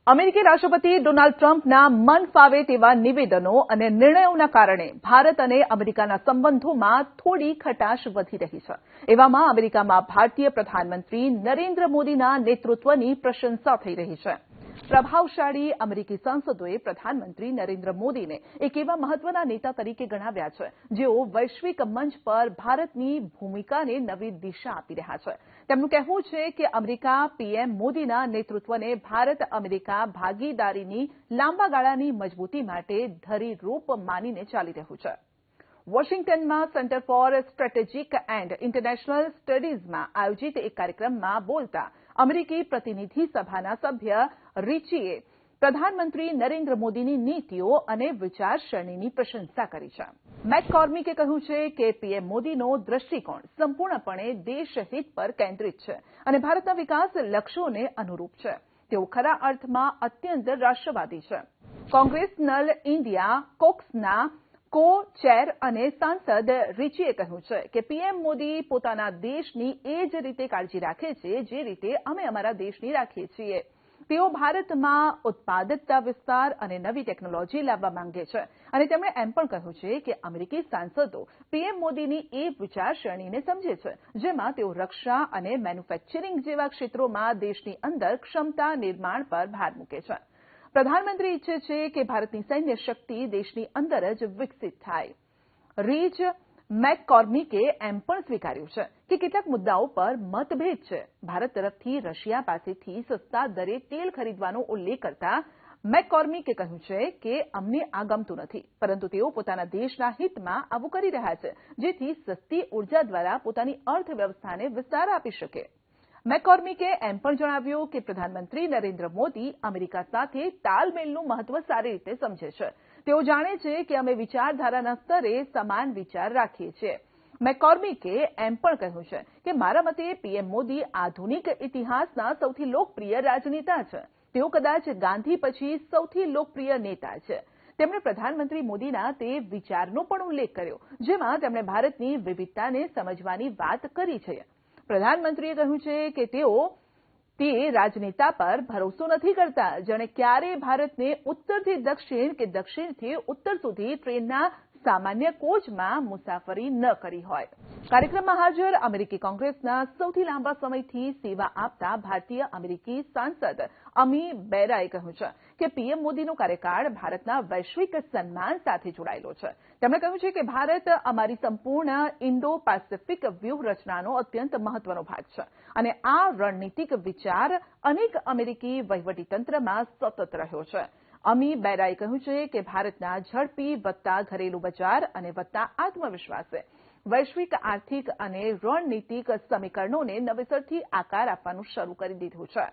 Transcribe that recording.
અમેરિકી રાષ્ટ્રપતિ ડોનાલ્ડ ટ્રમ્પના મન ફાવે તેવા નિવેદનો અને નિર્ણયોના કારણે ભારત અને અમેરિકાના સંબંધોમાં થોડી ખટાશ વધી રહી છે. એવામાં અમેરિકામાં ભારતીય પ્રધાનમંત્રી નરેન્દ્ર મોદીના નેતૃત્વની પ્રશંસા થઈ રહી છે. પ્રભાવશાળી અમેરિકી સાંસદોએ પ્રધાનમંત્રી નરેન્દ્ર મોદીને એક એવા મહત્વના નેતા તરીકે ગણાવ્યા છે જેઓ વૈશ્વિક મંચ પર ભારતની ભૂમિકાને નવી દિશા આપી રહ્યા છે. તેમનું કહેવું છે કે અમેરિકા પીએમ મોદીના નેતૃત્વને ભારત અમેરિકા ભાગીદારીની લાંબા ગાળાની મજબૂતી માટે ધરીરૂપ માનીને ચાલી રહ્યું છે. વોશિંગ્ટનમાં Center for Strategic and International સ્ટડીઝમાં આયોજિત એક કાર્યક્રમમાં બોલતા અમેરિકી પ્રતિનિધિ સભાના સભ્ય રિચીએ પ્રધાનમંત્રી નરેન્દ્ર મોદીની નીતિઓ અને વિચારસરણીની પ્રશંસા કરી છે. મેકકોર્મિકે કહ્યું છે કે પીએમ મોદીનો દ્રષ્ટિકોણ સંપૂર્ણપણે દેશહિત પર કેન્દ્રિત છે અને ભારતના વિકાસ લક્ષ્યોને અનુરૂપ છે. તેઓ ખરા અર્થમાં અત્યંત રાષ્ટ્રવાદી છે. કોંગ્રેસનલ ઇન્ડિયા કોક્સના કો-ચેર અને સાંસદ રિચીએ કહ્યું છે કે પીએમ મોદી પોતાના દેશની એ જ રીતે કાળજી રાખે છે જે રીતે અમે અમારા દેશની રાખીએ છીએ. તેઓ ભારતમાં ઉત્પાદકતા વિસ્તાર અને નવી ટેકનોલોજી લાવવા માંગે છે અને તેમણે એમ પણ કહ્યું છે કે અમેરિકી સાંસદો પીએમ મોદીની એ વિચારસરણીને સમજે છે જેમાં તેઓ રક્ષા અને મેન્યુફેક્ચરિંગ જેવા ક્ષેત્રોમાં દેશની અંદર ક્ષમતા નિર્માણ પર ભાર મૂકે છે. પ્રધાનમંત્રી ઈચ્છે છે કે ભારતની સૈન્ય શક્તિ દેશની અંદર જ વિકસિત થાય. રીચ મેકકોર્મિકે એમ પણ સ્વીકાર્યું છે કે કેટલાક મુદ્દાઓ પર મતભેદ છે. ભારત તરફથી રશિયા પાસેથી સસ્તા દરે તેલ ખરીદવાનો ઉલ્લેખ કરતા મેકકોર્મિકે કહ્યું છે કે અમને આ ગમતું નથી, પરંતુ તેઓ પોતાના દેશના હિતમાં આવું કરી રહ્યા છે જેથી સસ્તી ઉર્જા દ્વારા પોતાની અર્થવ્યવસ્થાને વિસ્તાર આપી શકે. મેકકોર્મિકે એમ પણ જણાવ્યું કે પ્રધાનમંત્રી નરેન્દ્ર મોદી અમેરિકા સાથે તાલમેલનું મહત્વ સારી રીતે સમજે છે. તેઓ જાણે છે કે અમે વિચારધારાના સ્તરે સમાન વિચાર રાખીએ છીએ. મેકકોર્મિકે એમ પણ કહ્યું છે કે મારા મતે પીએમ મોદી આધુનિક ઇતિહાસના સૌથી લોકપ્રિય રાજનેતા છે. તેઓ કદાચ ગાંધી પછી સૌથી લોકપ્રિય નેતા છે. તેમણે પ્રધાનમંત્રી મોદીના તે વિચારનો પણ ઉલ્લેખ કર્યો જેમાં તેમણે ભારતની વિવિધતાને સમજવાની વાત કરી છે. પ્રધાનમંત્રીએ કહ્યું છે કે તેઓ તે રાજનેતા પર ભરોસો નથી કરતા જેણે ક્યારેય ભારતને ઉત્તરથી દક્ષિણ કે દક્ષિણથી ઉત્તર સુધી ટ્રેનના સામાન્ય કોચમાં મુસાફરી ન કરી હોય. કાર્યક્રમમાં હાજર અમેરિકી કોંગ્રેસના સૌથી લાંબા સમયથી સેવા આપતા ભારતીય અમેરિકી સાંસદ અમી બેરાએ કહ્યું છે કે પીએમ મોદીનો કાર્યકાળ ભારતના વૈશ્વિક સન્માન સાથે જોડાયેલો છે. તેમણે કહ્યું છે કે ભારત અમારી સંપૂર્ણ ઇન્ડો પેસિફિક વ્યૂહરચનાનો અત્યંત મહત્વનો ભાગ છે અને આ રણનીતિક વિચાર અનેક અમેરિકી વહીવટીતંત્રમાં સતત રહ્યો છે. અમી બેરાએ કહ્યું છે કે ભારતના ઝડપી વધતા ઘરેલું બજાર અને વધતા આત્મવિશ્વાસે વૈશ્વિક આર્થિક અને રણનીતિક સમીકરણોને નવેસરથી આકાર આપવાનું શરૂ કરી દીધું છે.